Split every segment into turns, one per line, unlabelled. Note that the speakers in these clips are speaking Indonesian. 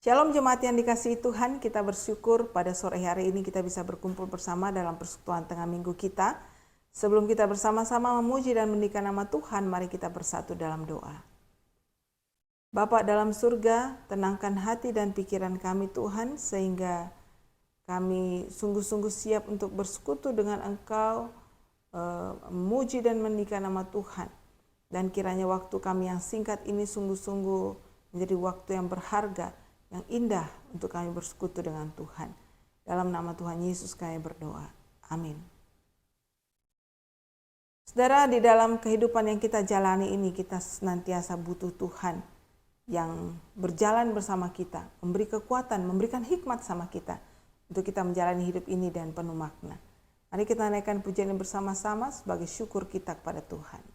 Shalom jemaat yang dikasihi Tuhan, kita bersyukur pada sore hari ini kita bisa berkumpul bersama dalam persekutuan tengah minggu kita. Sebelum kita bersama-sama memuji dan meninggikan nama Tuhan, mari kita bersatu dalam doa. Bapa dalam surga, tenangkan hati dan pikiran kami Tuhan, sehingga kami sungguh-sungguh siap untuk bersekutu dengan Engkau, memuji dan meninggikan nama Tuhan. Dan kiranya waktu kami yang singkat ini sungguh-sungguh menjadi waktu yang berharga, yang indah untuk kami bersekutu dengan Tuhan. Dalam nama Tuhan Yesus kami berdoa. Amin. Saudara, di dalam kehidupan yang kita jalani ini, kita senantiasa butuh Tuhan yang berjalan bersama kita, memberi kekuatan, memberikan hikmat sama kita, untuk kita menjalani hidup ini dan penuh makna. Mari kita naikkan pujian ini bersama-sama sebagai syukur kita kepada Tuhan.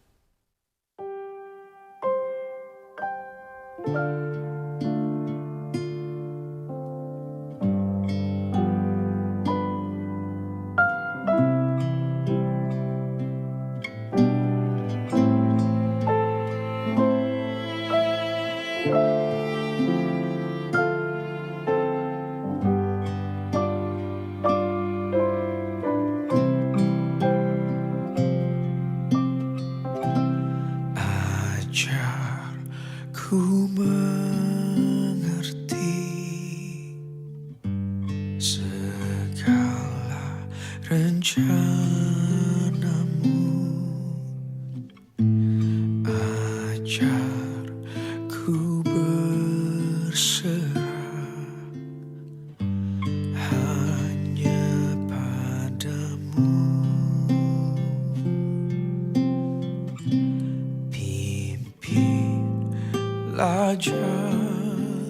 Jalanku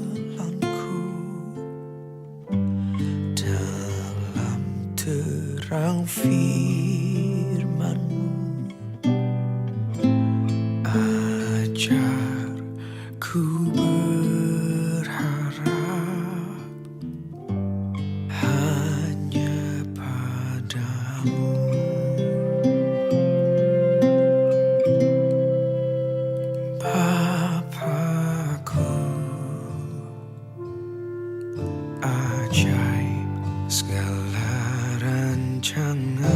dalam terang firman-Mu, ajar ku berharap hanya padamu. Ajaib segala rancangan-Mu,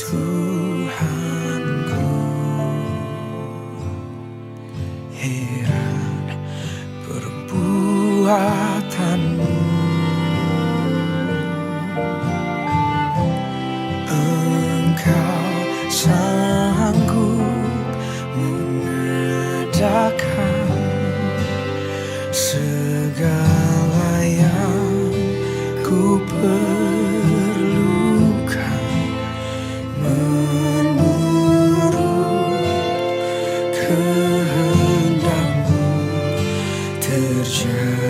Tuhanku. Heran perbuatan-Mu, Engkau sanggup mengedakan segala yang ku perlukan, menurut kehendak-Mu terjadilah.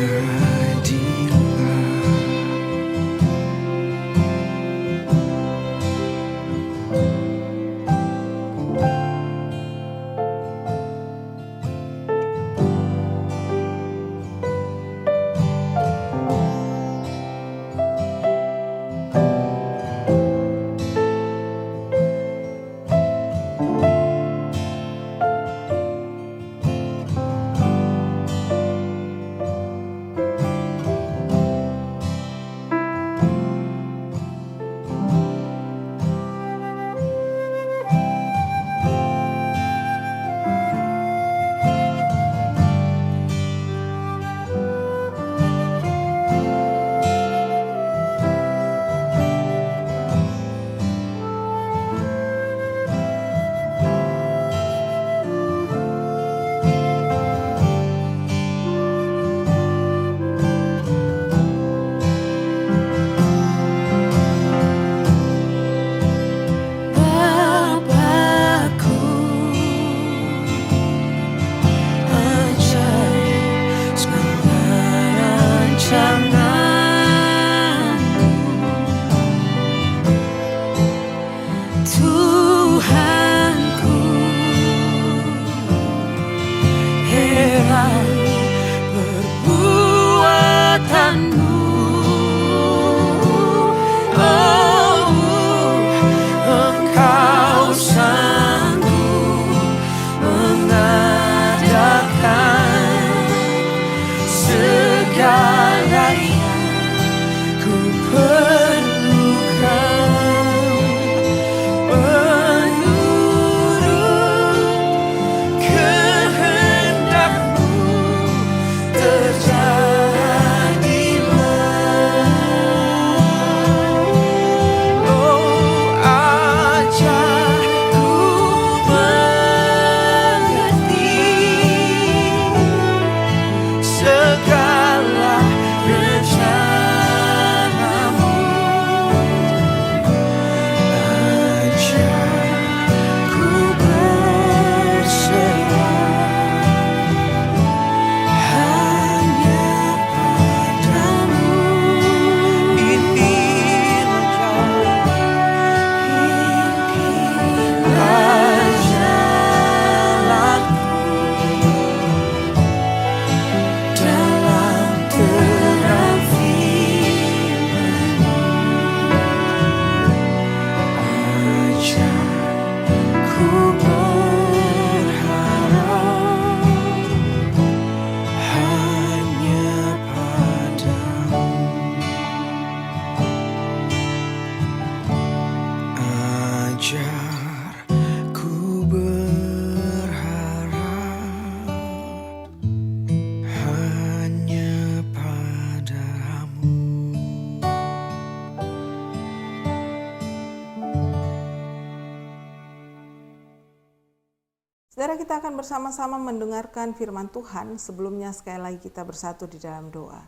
kita akan bersama-sama mendengarkan firman Tuhan. Sebelumnya sekali lagi kita bersatu di dalam doa.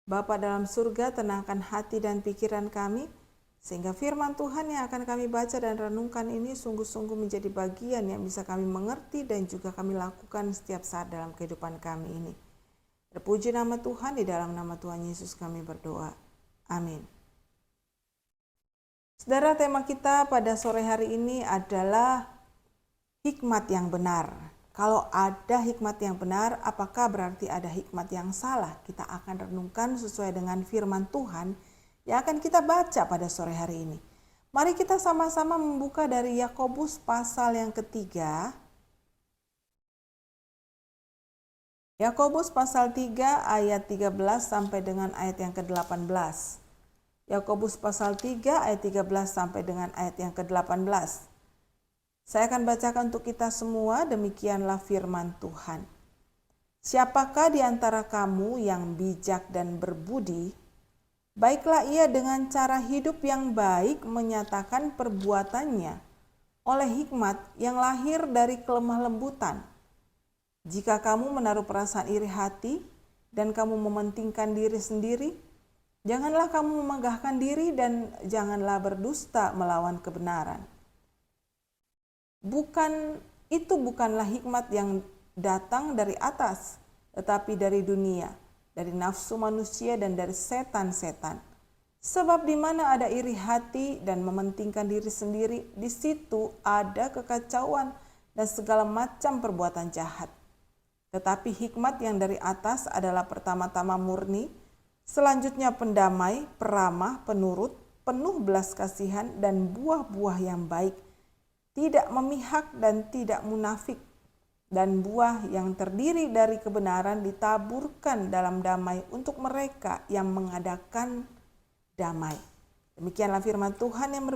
Bapa dalam surga, tenangkan hati dan pikiran kami, sehingga firman Tuhan yang akan kami baca dan renungkan ini sungguh-sungguh menjadi bagian yang bisa kami mengerti dan juga kami lakukan setiap saat dalam kehidupan kami ini. Terpuji nama Tuhan, di dalam nama Tuhan Yesus kami berdoa. Amin. Saudara, tema kita pada sore hari ini adalah hikmat yang benar. Kalau ada hikmat yang benar, apakah berarti ada hikmat yang salah? Kita akan renungkan sesuai dengan firman Tuhan yang akan kita baca pada sore hari ini. Mari kita sama-sama membuka dari Yakobus pasal yang ketiga. Yakobus pasal 3 ayat 13 sampai dengan ayat yang ke-18. Yakobus pasal 3 ayat 13 sampai dengan ayat yang ke-18. Saya akan bacakan untuk kita semua, demikianlah firman Tuhan. Siapakah di antara kamu yang bijak dan berbudi? Baiklah ia dengan cara hidup yang baik menyatakan perbuatannya oleh hikmat yang lahir dari kelemah lembutan. Jika kamu menaruh perasaan iri hati dan kamu mementingkan diri sendiri, janganlah kamu memegahkan diri dan janganlah berdusta melawan kebenaran. Bukanlah hikmat yang datang dari atas, tetapi dari dunia, dari nafsu manusia dan dari setan-setan. Sebab di mana ada iri hati dan mementingkan diri sendiri, di situ ada kekacauan dan segala macam perbuatan jahat. Tetapi hikmat yang dari atas adalah pertama-tama murni, selanjutnya pendamai, peramah, penurut, penuh belas kasihan dan buah-buah yang baik, tidak memihak dan tidak munafik, dan buah yang terdiri dari kebenaran ditaburkan dalam damai untuk mereka yang mengadakan damai. Demikianlah firman Tuhan yang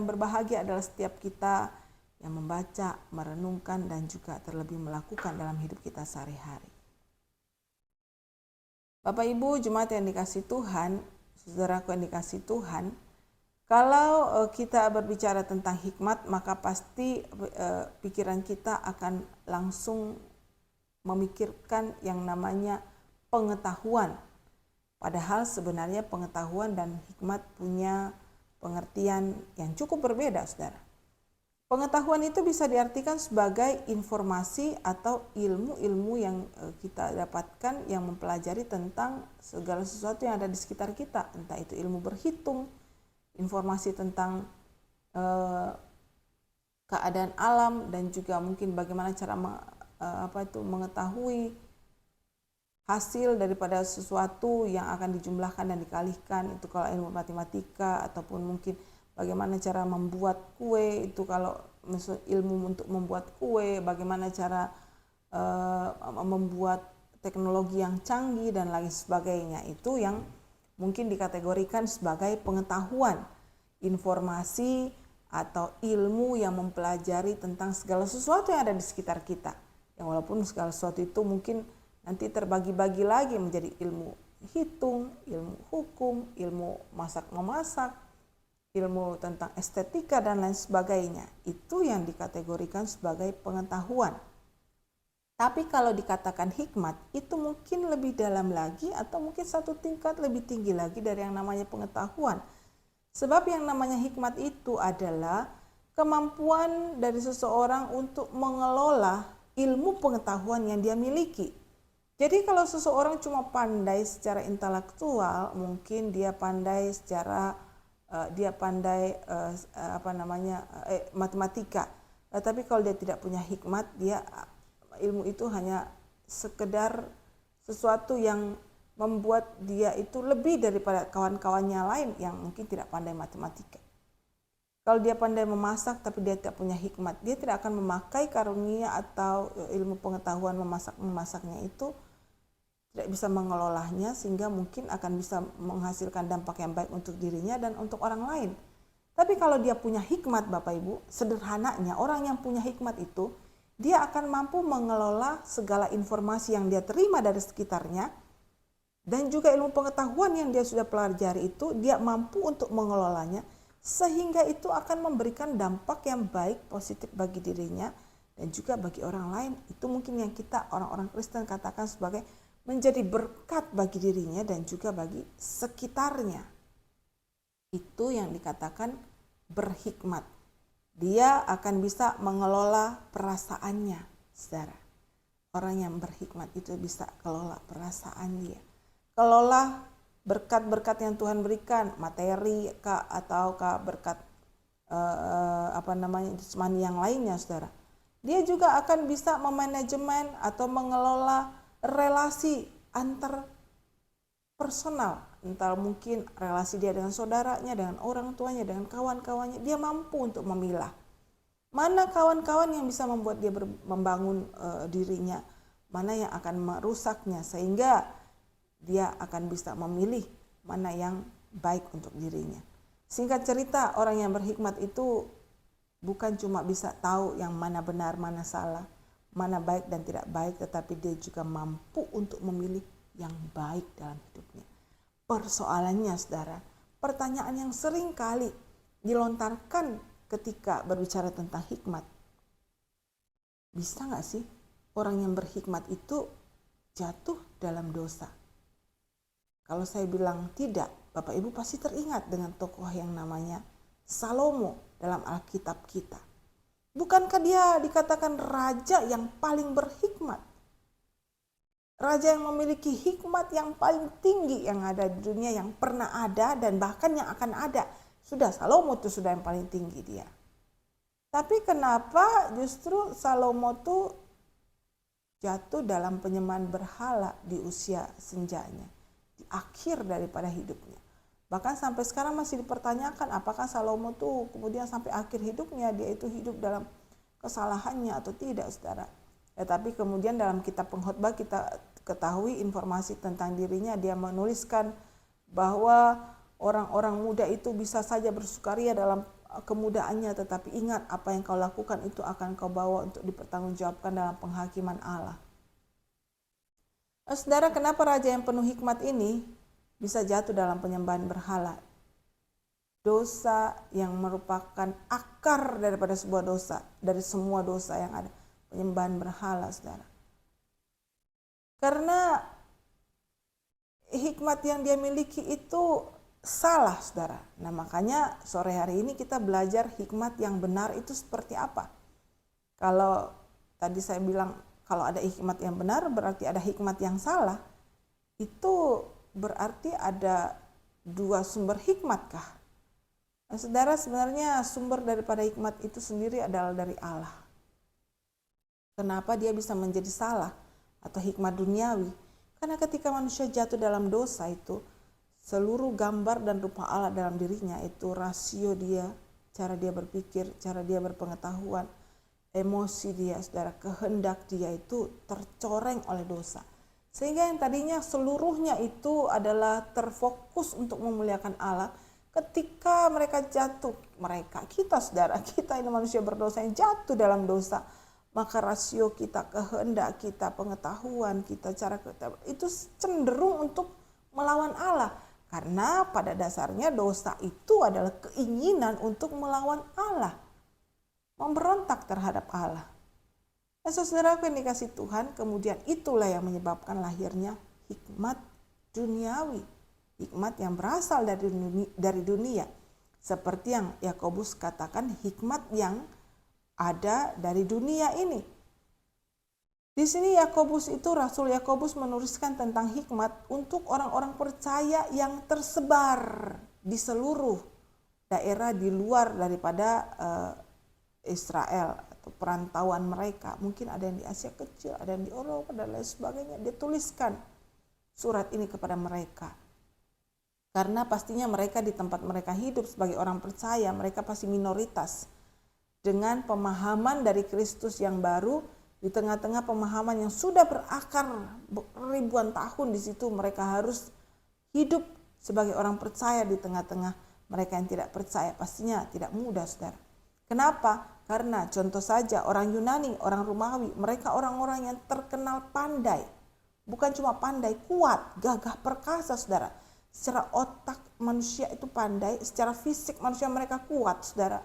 berbahagia adalah setiap kita yang membaca, merenungkan, dan juga terlebih melakukan dalam hidup kita sehari-hari. Bapak Ibu jemaat yang dikasihi Tuhan, saudaraku yang dikasihi Tuhan, kalau kita berbicara tentang hikmat, maka pasti pikiran kita akan langsung memikirkan yang namanya pengetahuan. Padahal sebenarnya pengetahuan dan hikmat punya pengertian yang cukup berbeda, saudara. Pengetahuan itu bisa diartikan sebagai informasi atau ilmu-ilmu yang kita dapatkan yang mempelajari tentang segala sesuatu yang ada di sekitar kita. Entah itu ilmu berhitung, informasi tentang keadaan alam, dan juga mungkin bagaimana cara mengetahui hasil daripada sesuatu yang akan dijumlahkan dan dikalikan, itu kalau ilmu matematika, ataupun mungkin bagaimana cara membuat kue, itu kalau ilmu untuk membuat kue, bagaimana cara membuat teknologi yang canggih dan lain sebagainya. Itu yang mungkin dikategorikan sebagai pengetahuan, informasi atau ilmu yang mempelajari tentang segala sesuatu yang ada di sekitar kita. Yang walaupun segala sesuatu itu mungkin nanti terbagi-bagi lagi menjadi ilmu hitung, ilmu hukum, ilmu masak-memasak, ilmu tentang estetika dan lain sebagainya. Itu yang dikategorikan sebagai pengetahuan. Tapi kalau dikatakan hikmat, itu mungkin lebih dalam lagi atau mungkin satu tingkat lebih tinggi lagi dari yang namanya pengetahuan. Sebab yang namanya hikmat itu adalah kemampuan dari seseorang untuk mengelola ilmu pengetahuan yang dia miliki. Jadi kalau seseorang cuma pandai secara intelektual, mungkin dia pandai secara matematika. Tapi kalau dia tidak punya hikmat, ilmu itu hanya sekedar sesuatu yang membuat dia itu lebih daripada kawan-kawannya lain yang mungkin tidak pandai matematika. Kalau dia pandai memasak tapi dia tidak punya hikmat, dia tidak akan memakai karunia atau ilmu pengetahuan memasaknya itu, tidak bisa mengelolanya sehingga mungkin akan bisa menghasilkan dampak yang baik untuk dirinya dan untuk orang lain. Tapi kalau dia punya hikmat, Bapak Ibu, sederhananya orang yang punya hikmat itu, dia akan mampu mengelola segala informasi yang dia terima dari sekitarnya, dan juga ilmu pengetahuan yang dia sudah pelajari itu, dia mampu untuk mengelolanya, sehingga itu akan memberikan dampak yang baik, positif bagi dirinya, dan juga bagi orang lain. Itu mungkin yang kita orang-orang Kristen katakan sebagai menjadi berkat bagi dirinya dan juga bagi sekitarnya. Itu yang dikatakan berhikmat. Dia akan bisa mengelola perasaannya, saudara. Orang yang berhikmat itu bisa kelola perasaan dia. Kelola berkat-berkat yang Tuhan berikan, materi kah ataukah berkat jasmani yang lainnya, saudara. Dia juga akan bisa memanajemen atau mengelola relasi antar personal, entah mungkin relasi dia dengan saudaranya, dengan orang tuanya, dengan kawan-kawannya. Dia mampu untuk memilah mana kawan-kawan yang bisa membuat dia membangun dirinya, mana yang akan merusaknya, sehingga dia akan bisa memilih mana yang baik untuk dirinya. Singkat cerita, orang yang berhikmat itu bukan cuma bisa tahu yang mana benar, mana salah, mana baik dan tidak baik, tetapi dia juga mampu untuk memilih yang baik dalam hidupnya. Persoalannya, saudara, pertanyaan yang sering kali dilontarkan ketika berbicara tentang hikmat. Bisa gak sih orang yang berhikmat itu jatuh dalam dosa? Kalau saya bilang tidak, Bapak Ibu pasti teringat dengan tokoh yang namanya Salomo dalam Alkitab kita. Bukankah dia dikatakan raja yang paling berhikmat? Raja yang memiliki hikmat yang paling tinggi yang ada di dunia, yang pernah ada dan bahkan yang akan ada. Sudah, Salomo itu sudah yang paling tinggi dia. Tapi kenapa justru Salomo itu jatuh dalam penyembahan berhala di usia senjanya, di akhir daripada hidupnya? Bahkan sampai sekarang masih dipertanyakan apakah Salomo itu kemudian sampai akhir hidupnya dia itu hidup dalam kesalahannya atau tidak, saudara. Tetapi kemudian dalam kitab Pengkhotbah kita ketahui informasi tentang dirinya. Dia menuliskan bahwa orang-orang muda itu bisa saja bersukaria dalam kemudaannya, tetapi ingat apa yang kau lakukan itu akan kau bawa untuk dipertanggungjawabkan dalam penghakiman Allah. Saudara, kenapa raja yang penuh hikmat ini bisa jatuh dalam penyembahan berhala? Dosa yang merupakan akar daripada sebuah dosa, dari semua dosa yang ada, penyembahan berhala, saudara. Karena hikmat yang dia miliki itu salah, saudara. Nah, makanya sore hari ini kita belajar hikmat yang benar itu seperti apa. Kalau tadi saya bilang kalau ada hikmat yang benar berarti ada hikmat yang salah. Itu berarti ada dua sumber hikmatkah? Nah, saudara, sebenarnya sumber daripada hikmat itu sendiri adalah dari Allah. Kenapa dia bisa menjadi salah atau hikmat duniawi? Karena ketika manusia jatuh dalam dosa itu, seluruh gambar dan rupa Allah dalam dirinya, itu rasio dia, cara dia berpikir, cara dia berpengetahuan, emosi dia, saudara, kehendak dia itu tercoreng oleh dosa. Sehingga yang tadinya seluruhnya itu adalah terfokus untuk memuliakan Allah, ketika mereka jatuh, kita saudara, kita ini manusia berdosa yang jatuh dalam dosa, maka rasio kita, kehendak kita, pengetahuan kita, cara kita itu cenderung untuk melawan Allah. Karena pada dasarnya dosa itu adalah keinginan untuk melawan Allah, memberontak terhadap Allah. Nah, saudaraku yang dikasih Tuhan, kemudian itulah yang menyebabkan lahirnya hikmat duniawi, hikmat yang berasal dari dunia. Seperti yang Yakobus katakan, hikmat yang ada dari dunia ini. Di sini Yakobus itu, Rasul Yakobus menuliskan tentang hikmat untuk orang-orang percaya yang tersebar di seluruh daerah di luar daripada Israel atau perantauan mereka. Mungkin ada yang di Asia Kecil, ada yang di Eropa dan lain sebagainya. Dia tuliskan surat ini kepada mereka. Karena pastinya mereka di tempat mereka hidup sebagai orang percaya, mereka pasti minoritas. Dengan pemahaman dari Kristus yang baru, di tengah-tengah pemahaman yang sudah berakar ribuan tahun di situ, mereka harus hidup sebagai orang percaya di tengah-tengah mereka yang tidak percaya. Pastinya tidak mudah, saudara. Kenapa? Karena contoh saja orang Yunani, orang Romawi, mereka orang-orang yang terkenal pandai. Bukan cuma pandai, kuat, gagah perkasa, saudara. Secara otak manusia itu pandai, secara fisik manusia mereka kuat, saudara.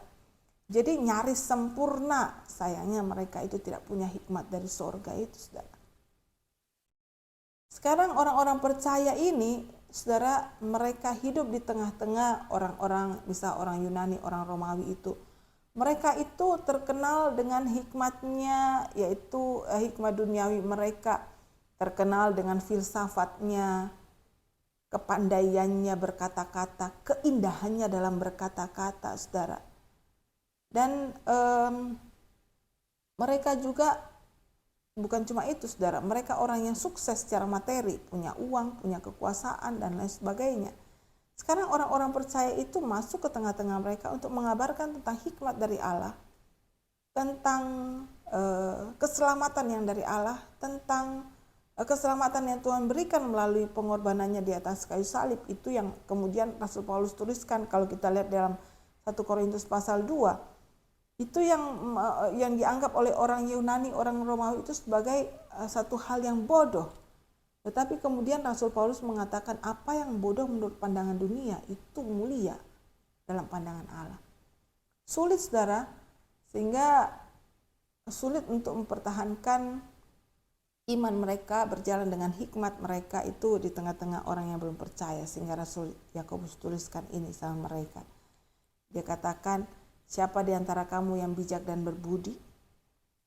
Jadi nyaris sempurna. Sayangnya mereka itu tidak punya hikmat dari sorga itu, saudara. Sekarang orang-orang percaya ini, saudara, mereka hidup di tengah-tengah orang-orang, bisa orang Yunani, orang Romawi itu. Mereka itu terkenal dengan hikmatnya, yaitu hikmat duniawi mereka. Terkenal dengan filsafatnya, kepandaiannya berkata-kata, keindahannya dalam berkata-kata, saudara. Dan mereka juga bukan cuma itu, saudara, mereka orang yang sukses secara materi, punya uang, punya kekuasaan, dan lain sebagainya. Sekarang orang-orang percaya itu masuk ke tengah-tengah mereka untuk mengabarkan tentang hikmat dari Allah, tentang keselamatan yang dari Allah, tentang keselamatan yang Tuhan berikan melalui pengorbanannya di atas kayu salib. Itu yang kemudian Rasul Paulus tuliskan kalau kita lihat dalam 1 Korintus pasal 2. Itu yang dianggap oleh orang Yunani, orang Romawi itu sebagai satu hal yang bodoh. Tetapi kemudian Rasul Paulus mengatakan apa yang bodoh menurut pandangan dunia itu mulia dalam pandangan Allah. Sulit, saudara, sehingga sulit untuk mempertahankan iman mereka, berjalan dengan hikmat mereka itu di tengah-tengah orang yang belum percaya. Sehingga Rasul Yakobus tuliskan ini sama mereka. Dia katakan, siapa di antara kamu yang bijak dan berbudi?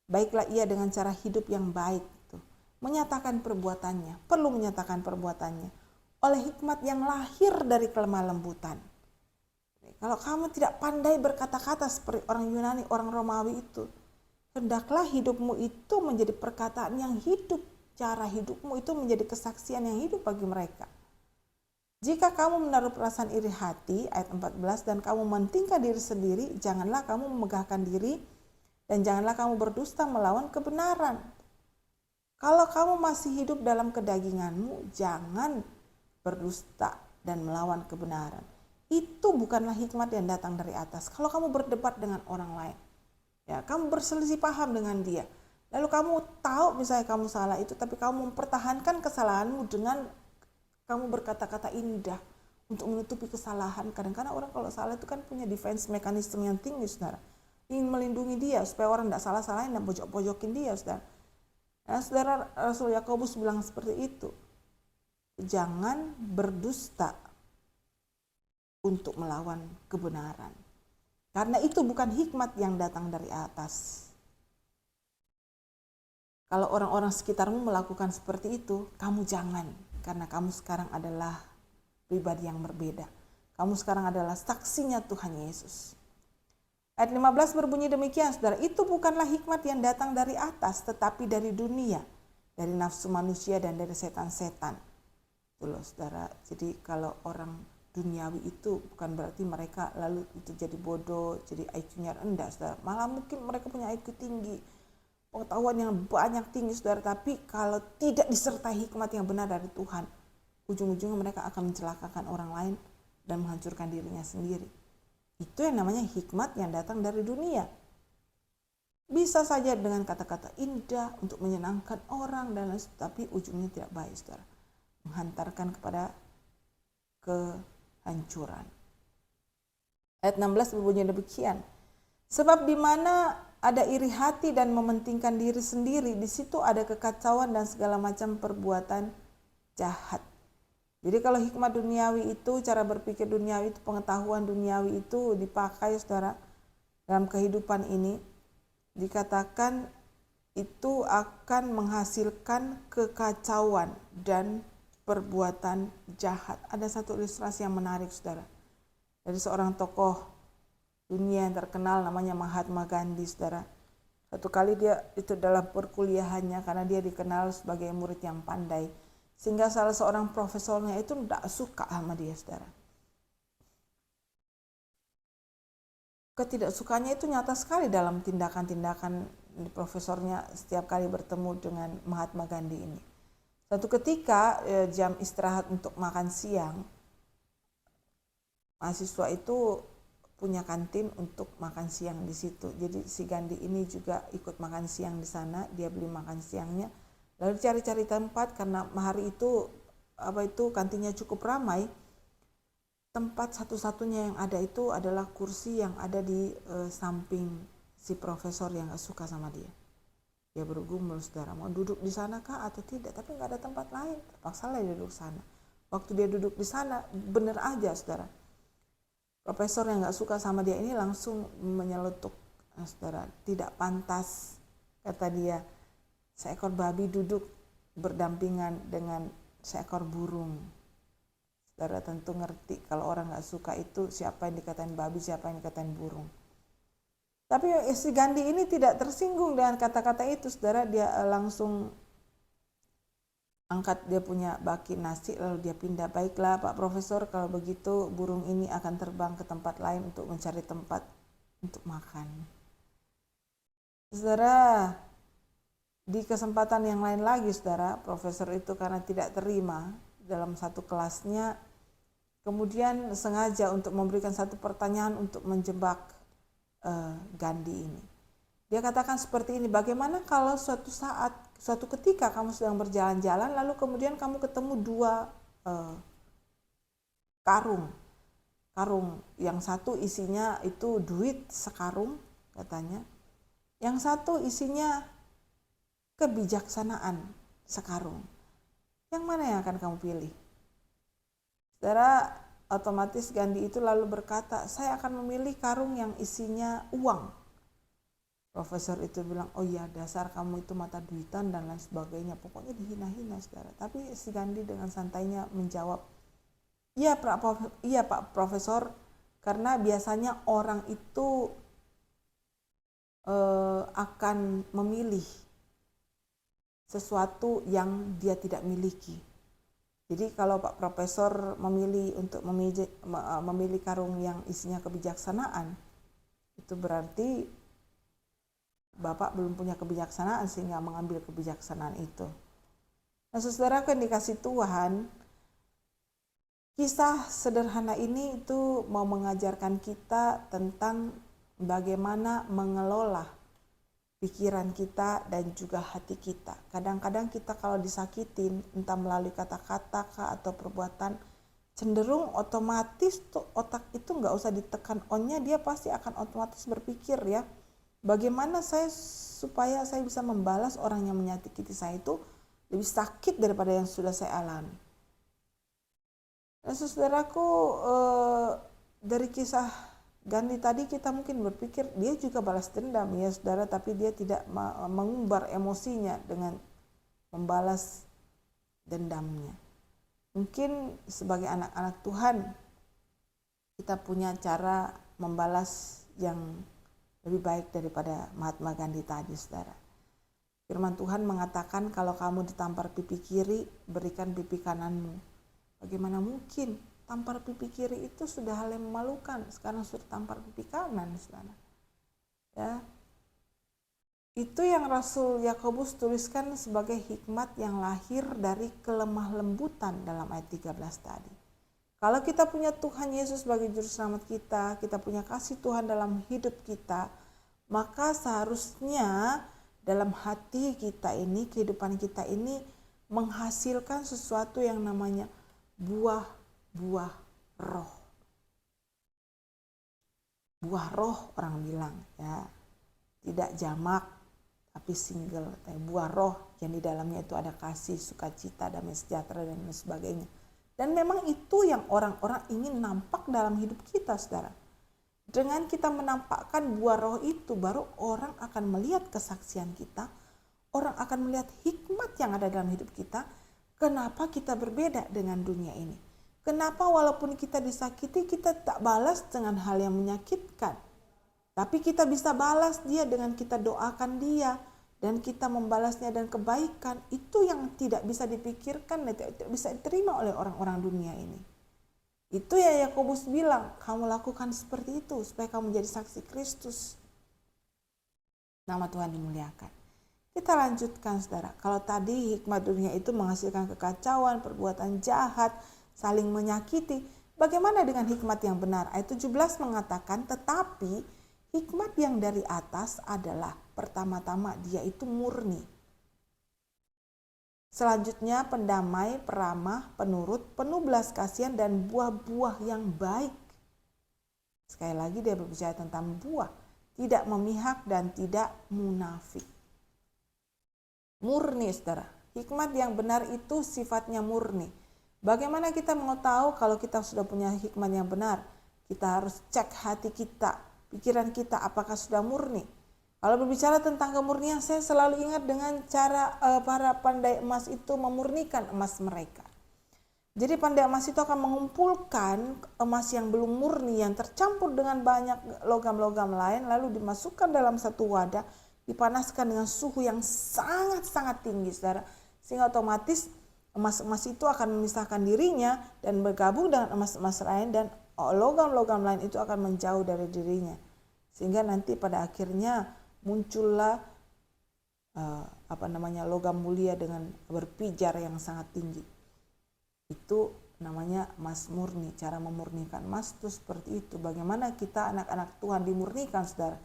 Baiklah ia dengan cara hidup yang baik. Menyatakan perbuatannya, perlu menyatakan perbuatannya oleh hikmat yang lahir dari kelemah lembutan. Kalau kamu tidak pandai berkata-kata seperti orang Yunani, orang Romawi itu, hendaklah hidupmu itu menjadi perkataan yang hidup, cara hidupmu itu menjadi kesaksian yang hidup bagi mereka. Jika kamu menaruh perasaan iri hati, ayat 14, dan kamu mementingkan diri sendiri, janganlah kamu memegahkan diri, dan janganlah kamu berdusta melawan kebenaran. Kalau kamu masih hidup dalam kedaginganmu, jangan berdusta dan melawan kebenaran. Itu bukanlah hikmat yang datang dari atas. Kalau kamu berdebat dengan orang lain, ya, kamu berselisih paham dengan dia, lalu kamu tahu misalnya kamu salah itu, tapi kamu mempertahankan kesalahanmu dengan kamu berkata-kata indah untuk menutupi kesalahan. Kadang-kadang orang kalau salah itu kan punya defense mechanism yang tinggi, saudara. Ingin melindungi dia supaya orang tidak salah-salahin dan pojok-pojokin dia, saudara. Nah, saudara, Rasul Yakobus bilang seperti itu. Jangan berdusta untuk melawan kebenaran. Karena itu bukan hikmat yang datang dari atas. Kalau orang-orang sekitarmu melakukan seperti itu, kamu jangan. Karena kamu sekarang adalah pribadi yang berbeda. Kamu sekarang adalah saksinya Tuhan Yesus. Ayat 15 berbunyi demikian, saudara, itu bukanlah hikmat yang datang dari atas, tetapi dari dunia, dari nafsu manusia dan dari setan-setan. Itu loh, saudara. Jadi kalau orang duniawi itu bukan berarti mereka lalu itu jadi bodoh, jadi IQ-nya rendah, saudara. Malah mungkin mereka punya IQ tinggi, pengetahuan yang banyak tinggi, saudara. Tapi kalau tidak disertai hikmat yang benar dari Tuhan, ujung-ujungnya mereka akan mencelakakan orang lain dan menghancurkan dirinya sendiri. Itu yang namanya hikmat yang datang dari dunia. Bisa saja dengan kata-kata indah untuk menyenangkan orang dan lain, tapi ujungnya tidak baik, saudara. Menghantarkan kepada kehancuran. Ayat 16 berbunyi demikian. Sebab di mana ada iri hati dan mementingkan diri sendiri, di situ ada kekacauan dan segala macam perbuatan jahat. Jadi kalau hikmat duniawi itu, cara berpikir duniawi itu, pengetahuan duniawi itu dipakai, saudara, dalam kehidupan ini, dikatakan itu akan menghasilkan kekacauan dan perbuatan jahat. Ada satu ilustrasi yang menarik, saudara, dari seorang tokoh dunia yang terkenal namanya Mahatma Gandhi, saudara. Satu kali dia itu dalam perkuliahannya, karena dia dikenal sebagai murid yang pandai, sehingga salah seorang profesornya itu tidak suka sama dia, saudara. Ketidaksukanya itu nyata sekali dalam tindakan-tindakan profesornya setiap kali bertemu dengan Mahatma Gandhi ini. Satu ketika jam istirahat untuk makan siang, mahasiswa itu punya kantin untuk makan siang di situ. Jadi si Gandhi ini juga ikut makan siang di sana, dia beli makan siangnya. Lalu cari-cari tempat karena hari itu kantinnya cukup ramai. tempat satu-satunya yang ada itu adalah kursi yang ada di samping si profesor yang gak suka sama dia. Dia bergumul, saudara, mau duduk di sana kah atau tidak, tapi gak ada tempat lain, terpaksa lah dia duduk sana. Waktu dia duduk di sana, bener aja, saudara, profesor yang gak suka sama dia ini langsung menyeletuk, saudara, tidak pantas, kata dia, seekor babi duduk berdampingan dengan seekor burung. Saudara tentu ngerti kalau orang gak suka itu siapa yang dikatain babi, siapa yang dikatain burung. Tapi si Gandhi ini tidak tersinggung dengan kata-kata itu, saudara. Dia langsung angkat dia punya baki nasi, lalu dia pindah. Baiklah Pak Profesor, kalau begitu burung ini akan terbang ke tempat lain untuk mencari tempat untuk makan. Saudara, di kesempatan yang lain lagi, saudara, profesor itu karena tidak terima dalam satu kelasnya, kemudian sengaja untuk memberikan satu pertanyaan untuk menjebak Gandhi ini. Dia katakan seperti ini, bagaimana kalau suatu ketika kamu sedang berjalan-jalan lalu kemudian kamu ketemu dua karung yang satu isinya itu duit sekarung katanya, yang satu isinya kebijaksanaan sekarung. Yang mana yang akan kamu pilih? Saudara, otomatis Gandhi itu lalu berkata, saya akan memilih karung yang isinya uang. Profesor itu bilang, oh iya dasar kamu itu mata duitan dan lain sebagainya. Pokoknya dihina-hina, saudara. Tapi si Gandhi dengan santainya menjawab, iya Pak Profesor, karena biasanya orang itu akan memilih sesuatu yang dia tidak miliki. Jadi kalau Pak Profesor memilih untuk memilih karung yang isinya kebijaksanaan, itu berarti Bapak belum punya kebijaksanaan sehingga mengambil kebijaksanaan itu. Nah, saudara yang dikasih Tuhan, kisah sederhana ini itu mau mengajarkan kita tentang bagaimana mengelola pikiran kita dan juga hati kita. Kadang-kadang kita kalau disakitin, entah melalui kata-kata kah atau perbuatan, cenderung otomatis tuh otak itu nggak usah ditekan on-nya, dia pasti akan otomatis berpikir ya, bagaimana supaya saya bisa membalas orang yang menyakiti saya itu lebih sakit daripada yang sudah saya alami. Nah, saudaraku, dari kisah Gandhi tadi kita mungkin berpikir dia juga balas dendam ya saudara, tapi dia tidak mengumbar emosinya dengan membalas dendamnya. Mungkin sebagai anak-anak Tuhan kita punya cara membalas yang lebih baik daripada Mahatma Gandhi tadi, saudara. Firman Tuhan mengatakan kalau kamu ditampar pipi kiri, berikan pipi kananmu. Bagaimana mungkin? Tampar pipi kiri itu sudah hal yang memalukan, sekarang sudah tampar pipi kanan, saudara. Ya. Itu yang Rasul Yakobus tuliskan sebagai hikmat yang lahir dari kelemah lembutan dalam ayat 13 tadi. Kalau kita punya Tuhan Yesus sebagai juru selamat kita punya kasih Tuhan dalam hidup kita, maka seharusnya dalam hati kita ini, kehidupan kita ini menghasilkan sesuatu yang namanya buah roh. Buah roh orang bilang ya, tidak jamak tapi single. Buah roh yang di dalamnya itu ada kasih, sukacita, damai sejahtera dan lain sebagainya. Dan memang itu yang orang-orang ingin nampak dalam hidup kita, saudara. Dengan kita menampakkan buah roh itu, baru orang akan melihat kesaksian kita, orang akan melihat hikmat yang ada dalam hidup kita. Kenapa kita berbeda dengan dunia ini? Kenapa walaupun kita disakiti, kita tak balas dengan hal yang menyakitkan. Tapi kita bisa balas dia dengan kita doakan dia. Dan kita membalasnya dengan kebaikan. Itu yang tidak bisa dipikirkan dan tidak bisa diterima oleh orang-orang dunia ini. Itu ya Yakobus bilang, kamu lakukan seperti itu supaya kamu menjadi saksi Kristus. Nama Tuhan dimuliakan. Kita lanjutkan, saudara. Kalau tadi hikmat dunia itu menghasilkan kekacauan, perbuatan jahat, saling menyakiti. Bagaimana dengan hikmat yang benar? Ayat 17 mengatakan, tetapi hikmat yang dari atas adalah pertama-tama dia itu murni. Selanjutnya pendamai, peramah, penurut, penuh belas kasihan dan buah-buah yang baik. Sekali lagi dia berbicara tentang buah, tidak memihak dan tidak munafik. Murni, saudara. Hikmat yang benar itu sifatnya murni. Bagaimana kita mau tahu kalau kita sudah punya hikmat yang benar? Kita harus cek hati kita, pikiran kita apakah sudah murni. Kalau berbicara tentang kemurnian, saya selalu ingat dengan cara para pandai emas itu memurnikan emas mereka. Jadi pandai emas itu akan mengumpulkan emas yang belum murni, yang tercampur dengan banyak logam-logam lain, lalu dimasukkan dalam satu wadah, dipanaskan dengan suhu yang sangat-sangat tinggi, saudara. Sehingga otomatis emas-emas itu akan memisahkan dirinya dan bergabung dengan emas-emas lain, dan logam-logam lain itu akan menjauh dari dirinya. Sehingga nanti pada akhirnya muncullah logam mulia dengan berpijar yang sangat tinggi. Itu namanya emas murni. Cara memurnikan emas itu seperti itu. Bagaimana kita anak-anak Tuhan dimurnikan, saudara.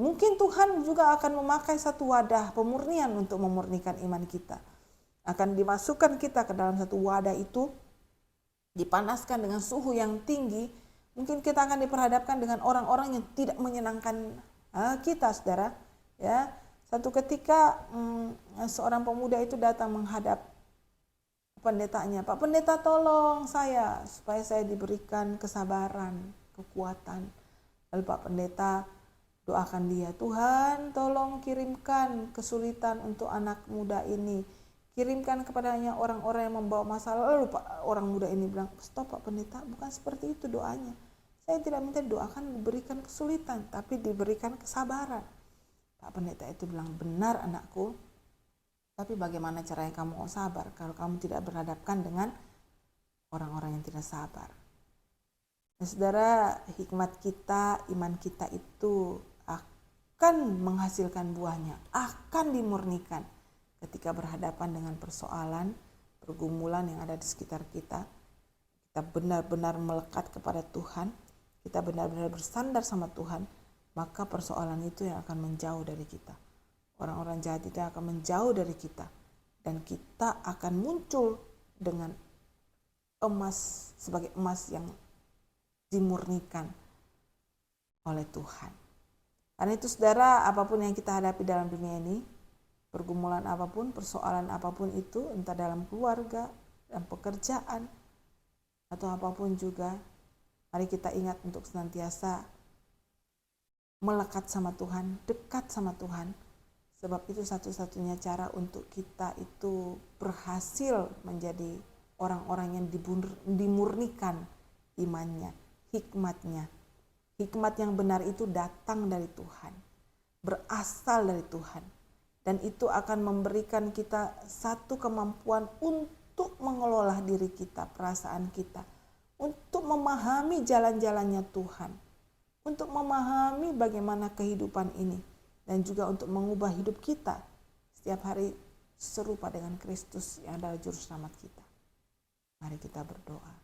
Mungkin Tuhan juga akan memakai satu wadah pemurnian untuk memurnikan iman kita. Akan dimasukkan kita ke dalam satu wadah itu, dipanaskan dengan suhu yang tinggi. Mungkin kita akan diperhadapkan dengan orang-orang yang tidak menyenangkan kita, saudara. Ya, satu ketika seorang pemuda itu datang menghadap pendetanya. Pak Pendeta, tolong saya supaya saya diberikan kesabaran, kekuatan. Lalu Pak Pendeta doakan dia, Tuhan tolong kirimkan kesulitan untuk anak muda ini. Kirimkan kepadanya orang-orang yang membawa masalah. Lalu orang muda ini bilang, stop Pak Pendeta, bukan seperti itu doanya. Saya tidak minta doakan diberikan kesulitan, tapi diberikan kesabaran. Pak Pendeta itu bilang, benar anakku, tapi bagaimana caranya kamu mau sabar kalau kamu tidak berhadapkan dengan orang-orang yang tidak sabar. Nah, saudara, hikmat kita, iman kita itu akan menghasilkan buahnya, akan dimurnikan ketika berhadapan dengan persoalan, pergumulan yang ada di sekitar kita. Kita benar-benar melekat kepada Tuhan, kita benar-benar bersandar sama Tuhan, maka persoalan itu yang akan menjauh dari kita. Orang-orang jahat itu akan menjauh dari kita, dan kita akan muncul dengan emas, sebagai emas yang dimurnikan oleh Tuhan. Karena itu saudara, apapun yang kita hadapi dalam dunia ini, pergumulan apapun, persoalan apapun itu, entah dalam keluarga, dalam pekerjaan, atau apapun juga, mari kita ingat untuk senantiasa melekat sama Tuhan, dekat sama Tuhan. Sebab itu satu-satunya cara untuk kita itu berhasil menjadi orang-orang yang dimurnikan imannya, hikmatnya. Hikmat yang benar itu datang dari Tuhan, berasal dari Tuhan. Dan itu akan memberikan kita satu kemampuan untuk mengelola diri kita, perasaan kita, untuk memahami jalan-jalannya Tuhan, untuk memahami bagaimana kehidupan ini, dan juga untuk mengubah hidup kita setiap hari serupa dengan Kristus yang adalah juru selamat kita. Mari kita berdoa.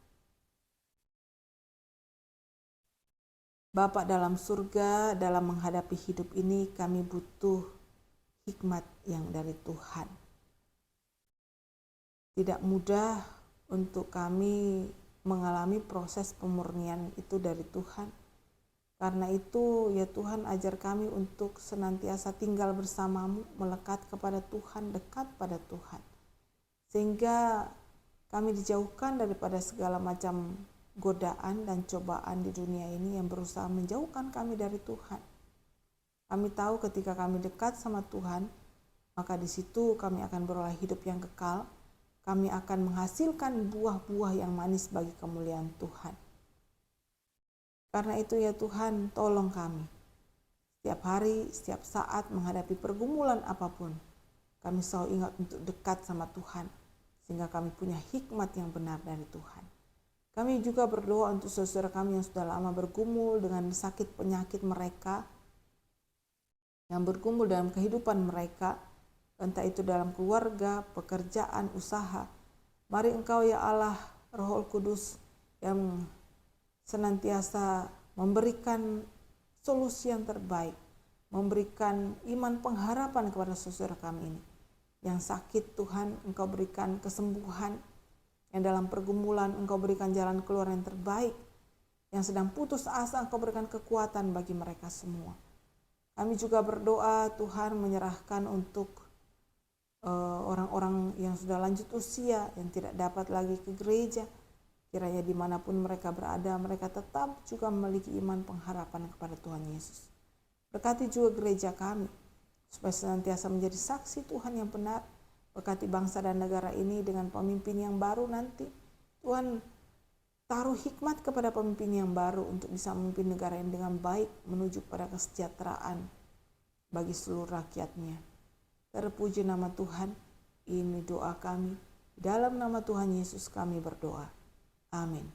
Bapa dalam surga, dalam menghadapi hidup ini kami butuh hikmat yang dari Tuhan. Tidak mudah untuk kami mengalami proses pemurnian itu dari Tuhan. Karena itu ya Tuhan, ajar kami untuk senantiasa tinggal bersama-Mu, melekat kepada Tuhan, dekat pada Tuhan. Sehingga kami dijauhkan daripada segala macam godaan dan cobaan di dunia ini yang berusaha menjauhkan kami dari Tuhan. Kami tahu ketika kami dekat sama Tuhan, maka di situ kami akan beroleh hidup yang kekal. Kami akan menghasilkan buah-buah yang manis bagi kemuliaan Tuhan. Karena itu ya Tuhan, tolong kami. Setiap hari, setiap saat menghadapi pergumulan apapun, kami selalu ingat untuk dekat sama Tuhan, sehingga kami punya hikmat yang benar dari Tuhan. Kami juga berdoa untuk saudara kami yang sudah lama bergumul dengan sakit penyakit mereka, yang bergumul dalam kehidupan mereka, entah itu dalam keluarga, pekerjaan, usaha. Mari Engkau ya Allah, Roh Kudus yang senantiasa memberikan solusi yang terbaik, memberikan iman pengharapan kepada saudara kami ini. Yang sakit Tuhan Engkau berikan kesembuhan, yang dalam pergumulan Engkau berikan jalan keluar yang terbaik, yang sedang putus asa Engkau berikan kekuatan bagi mereka semua. Kami juga berdoa Tuhan menyerahkan untuk orang-orang yang sudah lanjut usia, yang tidak dapat lagi ke gereja. Kiranya dimanapun mereka berada, mereka tetap juga memiliki iman pengharapan kepada Tuhan Yesus. Berkati juga gereja kami, supaya senantiasa menjadi saksi Tuhan yang benar. Berkati bangsa dan negara ini dengan pemimpin yang baru nanti. Tuhan taruh hikmat kepada pemimpin yang baru untuk bisa memimpin negara ini dengan baik, menuju pada kesejahteraan bagi seluruh rakyatnya. Terpuji nama Tuhan, ini doa kami. Dalam nama Tuhan Yesus kami berdoa. Amin.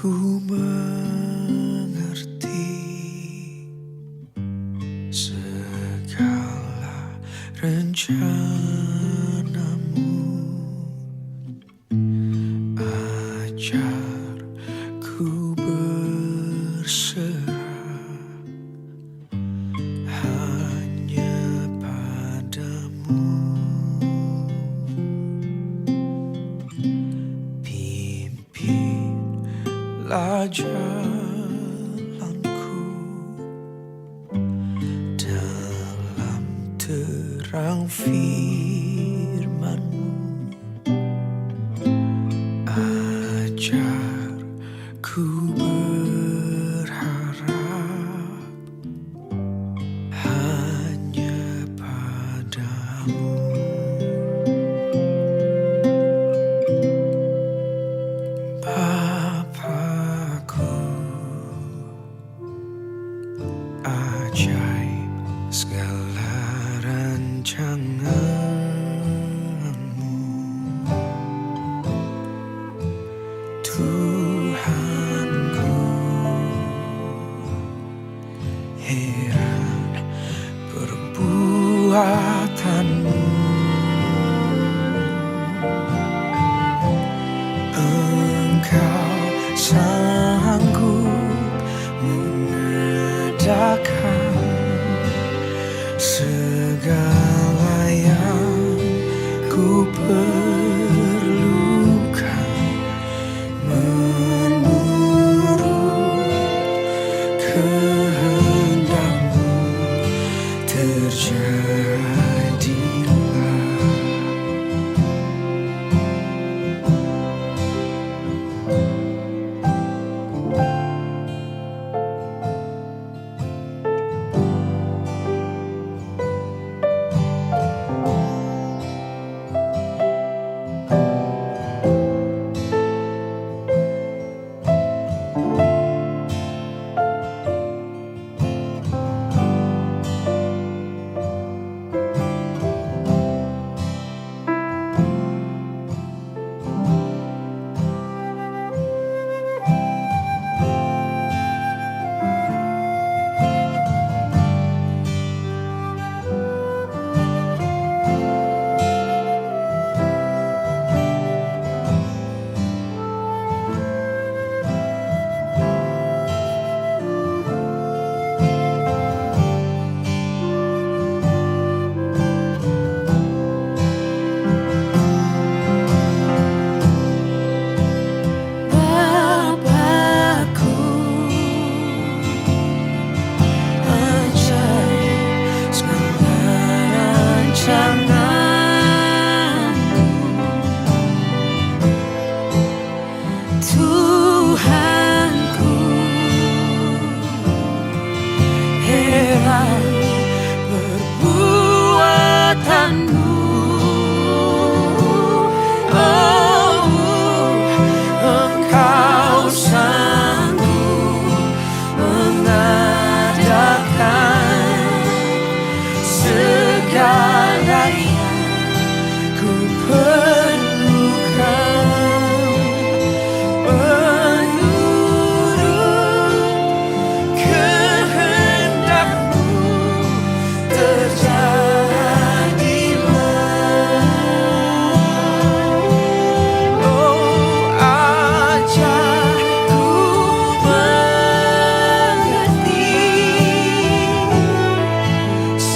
Ku mengerti segala rencanamu. Ajar ku berserah hanya padamu. Pimpinlah jalanku dalam terang firman-Mu. Ajar ku berharap hanya padamu. Bapakku, ajaib segala rancangan-Mu. Tuhanku, heran perbuatan-Mu. Engkau sanggup mengadakan segala yang ku perlukan, menurut kehendak-Mu terjadilah.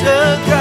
segala